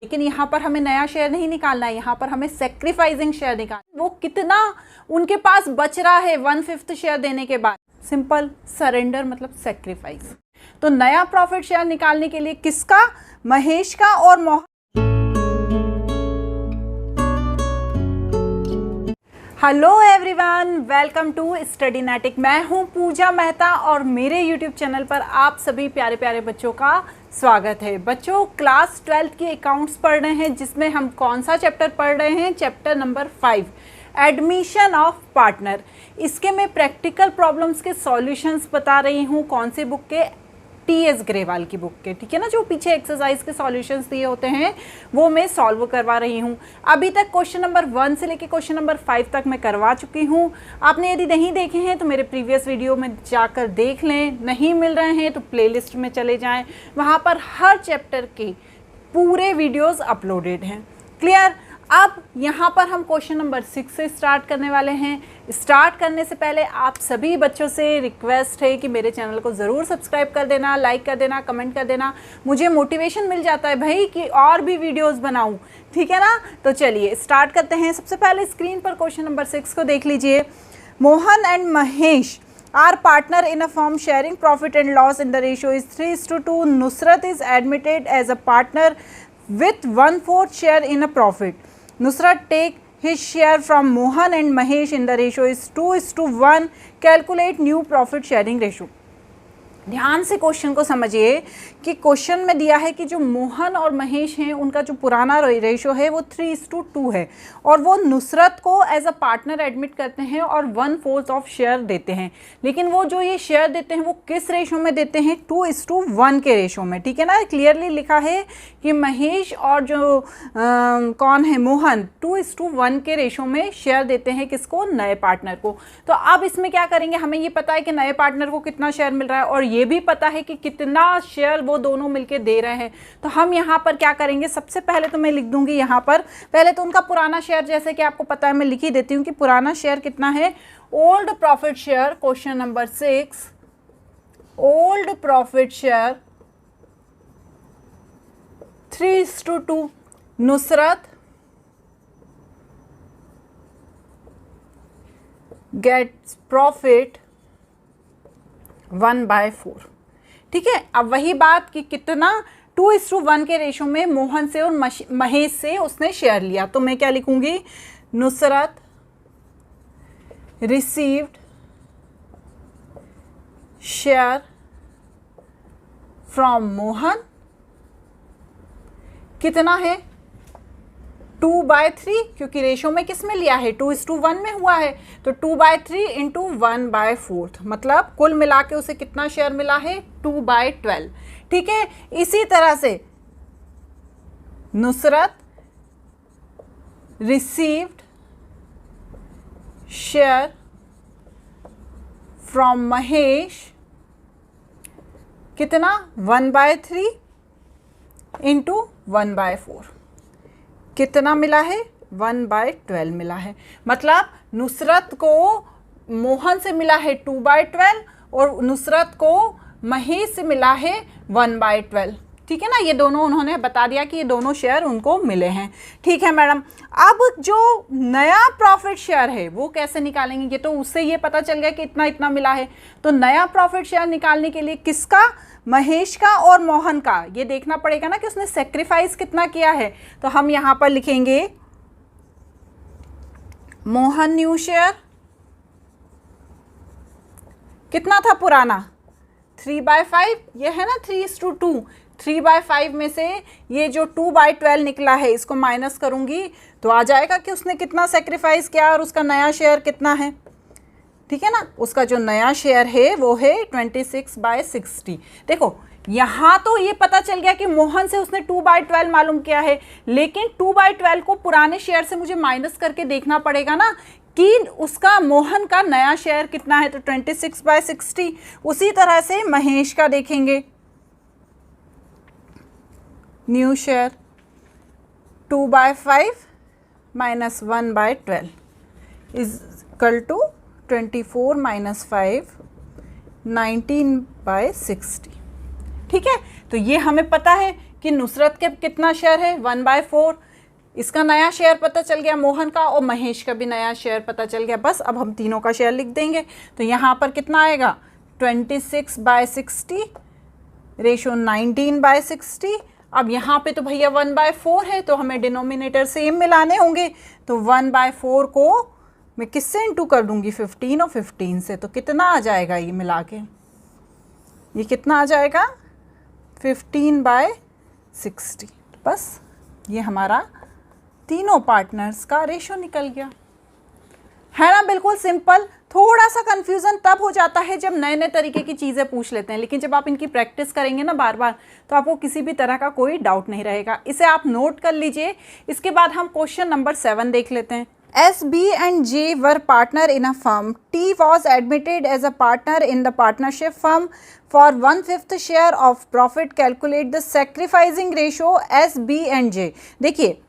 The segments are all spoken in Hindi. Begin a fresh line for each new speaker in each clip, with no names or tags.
लेकिन यहाँ पर हमें नया शेयर नहीं निकालना है, यहाँ पर हमें सेक्रीफाइसिंग शेयर निकालना। वो कितना उनके पास बच रहा है 1/5 शेयर देने के बाद, सिंपल सरेंडर मतलब सेक्रीफाइस। तो नया प्रॉफिट शेयर निकालने के लिए किसका, महेश का और Mohan. Hello everyone, welcome to Studynetic. मैं हूं पूजा मेहता और मेरे यूट्यूब चैनल पर आप सभी प्यारे प्यारे बच्चों का स्वागत है। बच्चों, क्लास 12th की अकाउंट्स पढ़ रहे हैं, जिसमें हम कौन सा चैप्टर पढ़ रहे हैं, chapter number 5, admission of partner. इसके मैं प्रैक्टिकल प्रॉब्लम्स के सॉल्यूशंस बता रही हूँ। कौन सी बुक के, टी.एस. ग्रेवाल की बुक के, ठीक है ना। जो पीछे एक्सरसाइज के सॉल्यूशंस दिए होते हैं वो मैं सॉल्व करवा रही हूँ। अभी तक क्वेश्चन नंबर 1 से लेके क्वेश्चन नंबर 5 तक मैं करवा चुकी हूँ। आपने यदि नहीं देखे हैं तो मेरे प्रीवियस वीडियो में जाकर देख लें, नहीं मिल रहे हैं तो प्लेलिस्ट में चले जाएं, वहाँ पर हर चैप्टर के पूरे वीडियोज़ अपलोडेड हैं। क्लियर। अब यहाँ पर हम क्वेश्चन नंबर 6 से स्टार्ट करने वाले हैं। स्टार्ट करने से पहले आप सभी बच्चों से रिक्वेस्ट है कि मेरे चैनल को ज़रूर सब्सक्राइब कर देना, लाइक कर देना, कमेंट कर देना। मुझे मोटिवेशन मिल जाता है भाई कि और भी वीडियोस बनाऊं, ठीक है ना। तो चलिए स्टार्ट करते हैं। सबसे पहले स्क्रीन पर क्वेश्चन नंबर 6 को देख लीजिए। Mohan and Mahesh are partner in a firm sharing profit and loss in the ratio is 3:2. Nusrat is admitted as a partner with 1/4 share in a profit. Nusrat take his share from Mohan and Mahesh in the ratio is 2:1. Calculate new profit sharing ratio. ध्यान से क्वेश्चन को समझिए कि क्वेश्चन में दिया है कि जो मोहन और महेश हैं उनका जो पुराना रेशो है वो 3:2 है और वो नुसरत को एज अ पार्टनर एडमिट करते हैं और 1/4 ऑफ शेयर देते हैं। लेकिन वो जो ये शेयर देते हैं वो किस रेशो में देते हैं, 2:1 के रेशो में, ठीक है ना। क्लियरली लिखा है कि महेश और जो कौन है, मोहन, 2:1 के रेशो में शेयर देते हैं किसको, नए पार्टनर को। तो अब इसमें क्या करेंगे, हमें ये पता है कि नए पार्टनर को कितना शेयर मिल रहा है और ये भी पता है कि कितना शेयर वो दोनों मिलके दे रहे हैं। तो हम यहाँ पर क्या करेंगे, सबसे पहले तो मैं लिख दूंगी यहाँ पर, पहले तो उनका पुराना शेयर, जैसे कि आपको पता है मैं लिख ही देती हूँ कि पुराना शेयर कितना है। Old profit share, question number 6, old profit share 3:2। Nusrat gets profit 1/4, ठीक है। अब वही बात कि कितना, 2:1 के रेशो में मोहन से और महेश से उसने शेयर लिया। तो मैं क्या लिखूंगी, Nusrat received share from Mohan, कितना है 2/3, क्योंकि रेशो में किस में लिया है, 2:1 में हुआ है। तो 2/3 इंटू 1/4, मतलब कुल मिला के उसे कितना शेयर मिला है, 2/12, ठीक है। इसी तरह से Nusrat received share from Mahesh, कितना 1/3 इंटू 1/4, कितना मिला है, 1/12 मिला है। मतलब नुसरत को मोहन से मिला है 2/12 और नुसरत को महेश से मिला है 1/12, ठीक है ना। ये दोनों उन्होंने बता दिया कि ये दोनों शेयर उनको मिले हैं, ठीक है मैडम। अब जो नया प्रॉफिट शेयर है वो कैसे निकालेंगे, ये तो उससे ये पता चल गया कि इतना इतना मिला है। तो नया प्रॉफिट शेयर निकालने के लिए किसका, महेश का और मोहन का, ये देखना पड़ेगा ना कि उसने सेक्रीफाइस कितना किया है। तो हम यहां पर लिखेंगे मोहन न्यू शेयर, कितना था पुराना, 3/5, ये है ना 3:2, 3/5 में से ये जो 2/12 निकला है इसको माइनस करूंगी तो आ जाएगा कि उसने कितना सेक्रीफाइस किया और उसका नया शेयर कितना है, ठीक है ना। उसका जो नया शेयर है वो है 26/60। देखो यहाँ तो ये पता चल गया कि मोहन से उसने 2/12 मालूम किया है, लेकिन 2/12 को पुराने शेयर से मुझे माइनस करके देखना पड़ेगा ना कि उसका मोहन का नया शेयर कितना है। तो 26/60। उसी तरह से महेश का देखेंगे, new share 2/5 minus 1/12 is equal to 24 minus 5, 19/60, ठीक है। तो ये हमें पता है कि नुसरत के कितना शेयर है 1/4, इसका नया शेयर पता चल गया मोहन का, और महेश का भी नया शेयर पता चल गया। बस अब हम तीनों का शेयर लिख देंगे। तो यहाँ पर कितना आएगा 26/60 रेशो 19/60। अब यहाँ पे तो भैया 1/4 है, तो हमें डिनोमिनेटर सेम मिलाने होंगे। तो 1/4 को मैं किससे इंटू कर दूंगी 15 और 15 से, तो कितना आ जाएगा ये मिला के, ये कितना आ जाएगा 15/60। बस ये हमारा तीनों पार्टनर्स का रेशो निकल गया, है ना। बिल्कुल सिंपल। थोड़ा सा कंफ्यूजन तब हो जाता है जब नए नए तरीके की चीज़ें पूछ लेते हैं, लेकिन जब आप इनकी प्रैक्टिस करेंगे ना बार बार, तो आपको किसी भी तरह का कोई डाउट नहीं रहेगा। इसे आप नोट कर लीजिए। इसके बाद हम क्वेश्चन नंबर 7 देख लेते हैं। As B and J were partner in a firm, T was admitted as a partner in the partnership firm for 1/5 share of profit. Calculate the sacrificing ratio as B and J. देखिए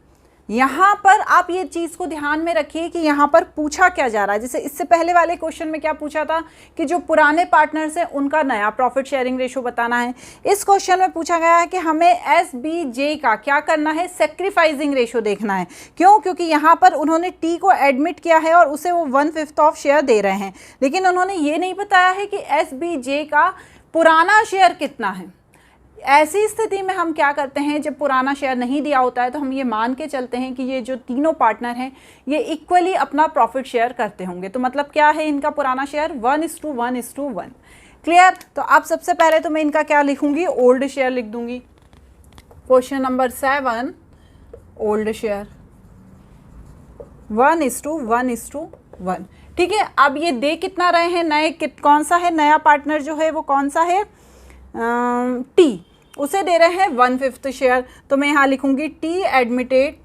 यहाँ पर आप ये चीज़ को ध्यान में रखिए कि यहाँ पर पूछा क्या जा रहा है। जैसे इससे पहले वाले क्वेश्चन में क्या पूछा था कि जो पुराने पार्टनर्स हैं उनका नया प्रॉफिट शेयरिंग रेशो बताना है। इस क्वेश्चन में पूछा गया है कि हमें एस बी जे का क्या करना है, सेक्रीफाइसिंग रेशो देखना है। क्यों? क्योंकि यहाँ पर उन्होंने टी को एडमिट किया है और उसे वो 1/5 ऑफ शेयर दे रहे हैं, लेकिन उन्होंने ये नहीं बताया है कि एस बी जे का पुराना शेयर कितना है। ऐसी स्थिति में हम क्या करते हैं, जब पुराना शेयर नहीं दिया होता है तो हम ये मान के चलते हैं कि ये जो तीनों पार्टनर हैं ये इक्वली अपना प्रॉफिट शेयर करते होंगे। तो मतलब क्या है इनका पुराना शेयर 1:1:1। क्लियर? तो अब सबसे पहले तो मैं इनका क्या लिखूंगी, ओल्ड शेयर लिख दूंगी। Question number 7 old share 1:1:1। ठीक है। अब ये दे कितना रहे हैं, नए कौन सा है नया पार्टनर जो है वो कौन सा है, टी, उसे दे रहे हैं 1/5 शेयर। तो मैं यहां लिखूंगी T admitted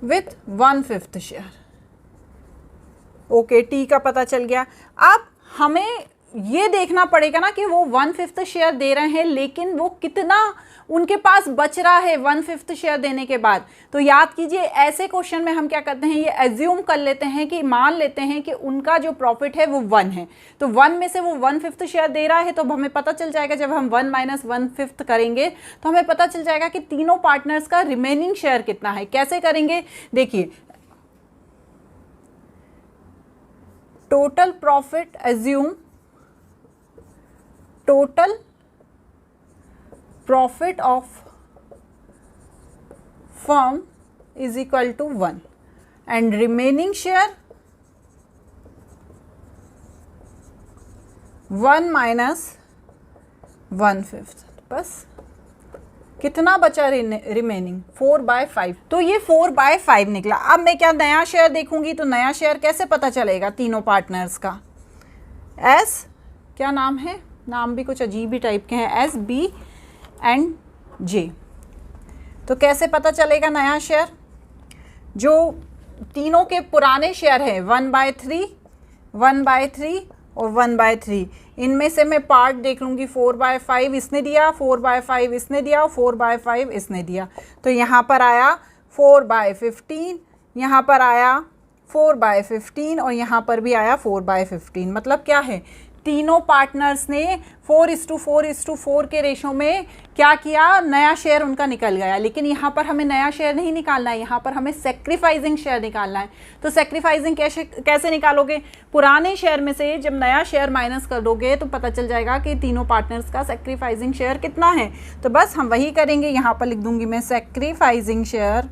with 1/5 share. Okay, T का पता चल गया। अब हमें ये देखना पड़ेगा ना कि वो 1/5 शेयर दे रहे हैं, लेकिन वो कितना उनके पास बच रहा है 1/5 शेयर देने के बाद। तो याद कीजिए ऐसे क्वेश्चन में हम क्या करते हैं, ये एज्यूम कर लेते हैं कि मान लेते हैं कि उनका जो प्रॉफिट है वो 1 है। तो 1 में से वो 1/5 शेयर दे रहा है, तो हमें पता चल जाएगा जब हम 1 - 1/5 करेंगे तो हमें पता चल जाएगा कि तीनों पार्टनर्स का रिमेनिंग शेयर कितना है। कैसे करेंगे, देखिए total profit, assume total profit of firm is equal to 1 and remaining share 1 - 1/5। बस कितना बचा रिमेनिंग 4/5। तो ये 4/5 निकला। अब मैं क्या नया शेयर देखूंगी, तो नया शेयर कैसे पता चलेगा तीनों पार्टनर्स का, एस क्या नाम है, नाम भी कुछ अजीब ही टाइप के हैं, एस बी एंड जे। तो कैसे पता चलेगा नया शेयर, जो तीनों के पुराने शेयर हैं 1/3, 1/3 और 1/3, इनमें से मैं पार्ट देख लूँगी। 4/5 इसने दिया, 4/5 इसने दिया, 4/5 इसने दिया। तो यहाँ पर आया 4/15, यहाँ पर आया 4/15 और यहाँ पर भी आया 4/15। मतलब क्या है, तीनों पार्टनर्स ने 4:4:4 के रेशो में क्या किया, नया शेयर उनका निकल गया। लेकिन यहाँ पर हमें नया शेयर नहीं निकालना है, यहाँ पर हमें सेक्रीफाइसिंग शेयर निकालना है। तो सेक्रीफाइसिंग कैसे निकालोगे, पुराने शेयर में से जब नया शेयर माइनस कर दोगे तो पता चल जाएगा कि तीनों पार्टनर्स का सेक्रीफाइसिंग शेयर कितना है। तो बस हम वही करेंगे, यहाँ पर लिख दूंगी मैं सेक्रीफाइसिंग शेयर।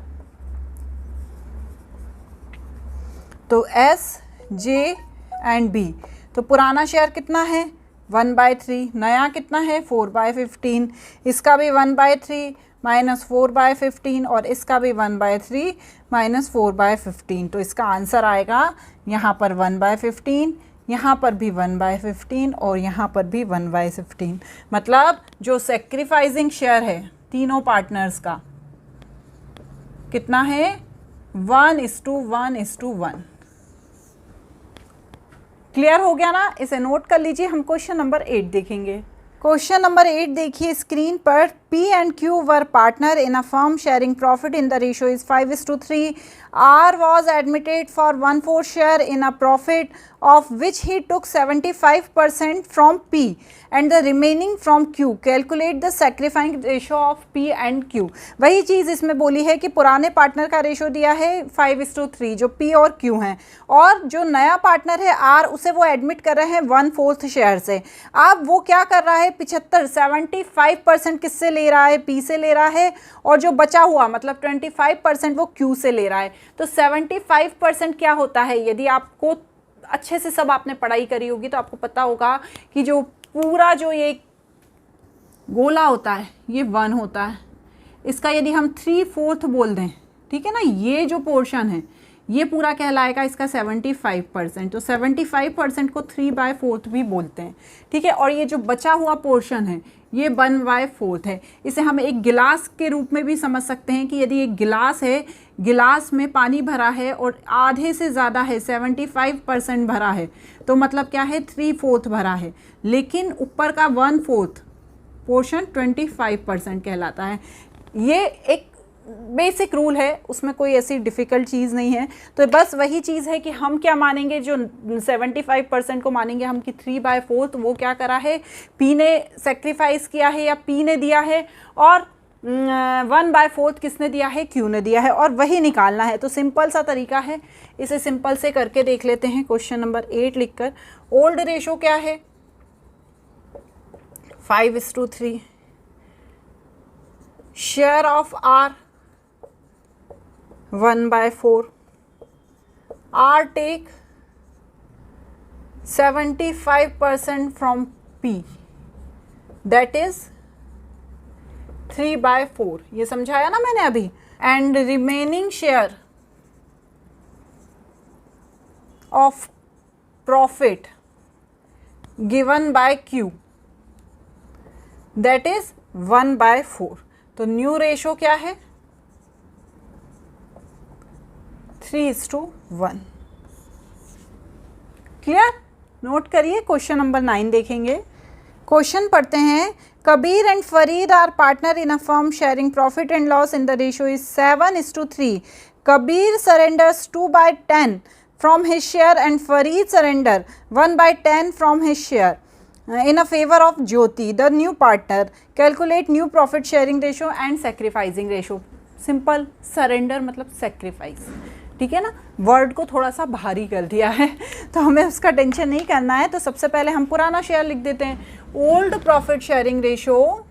तो एस, जे एंड बी। तो पुराना शेयर कितना है 1/3, नया कितना है 4/15, इसका भी 1/3 - 4/15 और इसका भी 1/3 - 4/15। तो इसका आंसर आएगा यहाँ पर 1/15, यहाँ पर भी 1/15 और यहाँ पर भी 1/15। मतलब जो सेक्रीफाइसिंग शेयर है तीनों पार्टनर्स का कितना है 1:1:1। क्लियर हो गया ना, इसे नोट कर लीजिए। हम क्वेश्चन नंबर 8 देखेंगे। क्वेश्चन नंबर 8 देखिए स्क्रीन पर। P and Q were partner in a firm sharing profit in the ratio is 5:3. R was admitted for 1/4 share in a profit of which he took 75% from P and the remaining from Q. Calculate the sacrificing ratio of P and Q. वही चीज़ इसमें बोली है कि पुराने पार्टनर का रेशो दिया है 5:3 जो P और Q हैं, और जो नया पार्टनर है R उसे वो एडमिट कर रहे हैं 1/4 शेयर से। अब वो क्या कर रहा है 75% किससे ले रहा है, P से ले रहा है, और जो बचा हुआ मतलब 25% वो Q से ले रहा है। तो 75% क्या होता है, यदि आपको अच्छे से सब आपने पढ़ाई करी होगी तो आपको पता होगा कि जो पूरा जो ये गोला होता है ये 1 होता है, इसका यदि हम 3/4 बोल दें, ठीक है ना, ये जो पोर्शन है ये पूरा कहलाएगा इसका 75%। तो 75% को 3/4 भी बोलते हैं, ठीक है। और ये जो बचा हुआ पोर्शन है ये 1/4 है। इसे हम एक गिलास के रूप में भी समझ सकते हैं कि यदि एक गिलास है, गिलास में पानी भरा है और आधे से ज़्यादा है 75% भरा है, तो मतलब क्या है 3/4 भरा है, लेकिन ऊपर का 1/4 पोर्शन 25% कहलाता है। ये एक बेसिक रूल है, उसमें कोई ऐसी डिफ़िकल्ट चीज़ नहीं है। तो बस वही चीज़ है कि हम क्या मानेंगे, जो 75% को मानेंगे हम कि 3/4 वो क्या करा है, P ने सेक्रीफाइस किया है या P ने दिया है, और 1/4 किसने दिया है, Q ने दिया है, और वही निकालना है। तो सिंपल सा तरीका है, इसे सिंपल से करके देख लेते हैं। क्वेश्चन नंबर 8 लिखकर ओल्ड रेशो क्या है 5:3, share of R 1/4, R take 75% from P, that is 3/4, ये समझाया ना मैंने अभी। And remaining share of profit given by Q, that is 1/4। तो न्यू रेशो क्या है 3:1। क्लियर, नोट करिए। क्वेश्चन नंबर 9 देखेंगे। क्वेश्चन पढ़ते हैं। Kabir and Farid are partner in a firm sharing profit and loss in the ratio is 7:3। Kabir surrenders 2/10 from his share and Farid surrender 1/10 from his share in a favor of Jyoti, the new partner. Calculate new profit sharing ratio and sacrificing ratio. Simple, surrender मतलब सेक्रीफाइस, ठीक है ना, वर्ड को थोड़ा सा भारी कर दिया है तो हमें उसका टेंशन नहीं करना है। तो सबसे पहले हम पुराना शेयर लिख देते हैं। Old profit sharing ratio,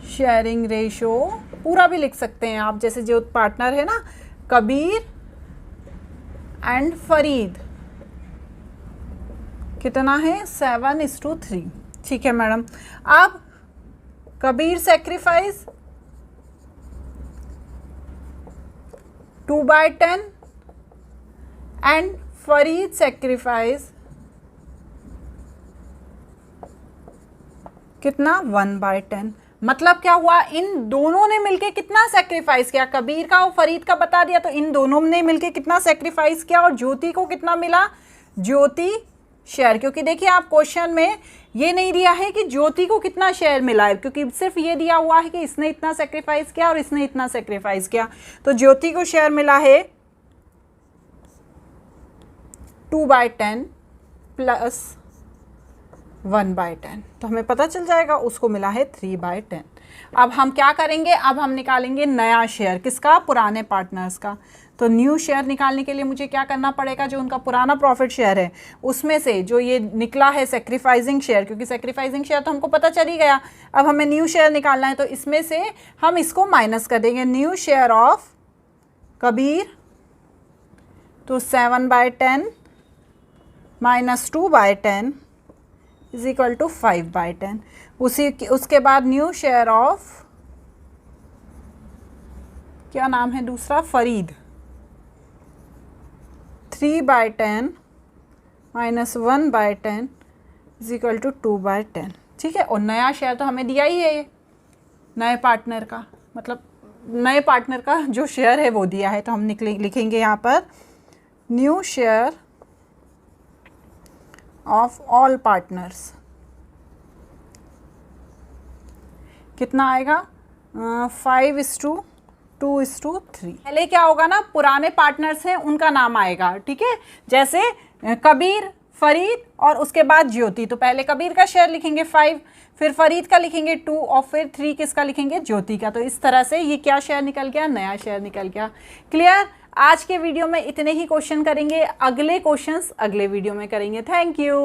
sharing ratio पूरा भी लिख सकते हैं आप, जैसे जो पार्टनर है ना कबीर एंड फरीद, कितना है 7:3, ठीक है मैडम। अब Kabir sacrifice 2/10 and Farid sacrifice कितना 1/10। मतलब क्या हुआ, इन दोनों ने मिलके कितना सेक्रीफाइस किया, कबीर का और फरीद का बता दिया, तो इन दोनों ने मिलके कितना सेक्रीफाइस किया, और ज्योति को कितना मिला, ज्योति शेयर। क्योंकि देखिए आप क्वेश्चन में ये नहीं दिया है कि ज्योति को कितना शेयर मिला है, क्योंकि सिर्फ ये दिया हुआ है कि इसने इतना सेक्रीफाइस किया और इसने इतना सेक्रीफाइस किया। तो ज्योति को शेयर मिला है 2/10 प्लस 1/10, तो हमें पता चल जाएगा उसको मिला है 3/10। अब हम क्या करेंगे, अब हम निकालेंगे नया शेयर, किसका, पुराने पार्टनर्स का। तो न्यू शेयर निकालने के लिए मुझे क्या करना पड़ेगा, जो उनका पुराना प्रॉफिट शेयर है उसमें से जो ये निकला है सेक्रीफाइसिंग शेयर, क्योंकि सेक्रीफाइसिंग शेयर तो हमको पता चल ही गया, अब हमें न्यू शेयर निकालना है, तो इसमें से हम इसको माइनस कर देंगे। न्यू शेयर ऑफ कबीर तो 7/10 माइनस 2/10 इज इक्वल टू 5/10। उसके बाद न्यू शेयर ऑफ, क्या नाम है दूसरा, Farid, 3/10 minus 1/10 is equal to 2/10, ठीक है। और नया शेयर तो हमें दिया ही है, ये नए पार्टनर का, मतलब नए पार्टनर का जो शेयर है वो दिया है, तो हम लिखेंगे यहाँ पर new share of all partners कितना आएगा? 5:2:3। पहले क्या होगा ना, पुराने पार्टनर्स हैं उनका नाम आएगा, ठीक है। जैसे कबीर, फरीद और उसके बाद ज्योति, तो पहले कबीर का शेयर लिखेंगे 5, फिर फरीद का लिखेंगे 2 और फिर 3 किसका लिखेंगे? ज्योति का। तो इस तरह से ये क्या शेयर निकल गया? नया शेयर निकल गया। क्लियर? आज के वीडियो में इतने ही क्वेश्चन करेंगे, अगले क्वेश्चंस अगले वीडियो में करेंगे। Thank you.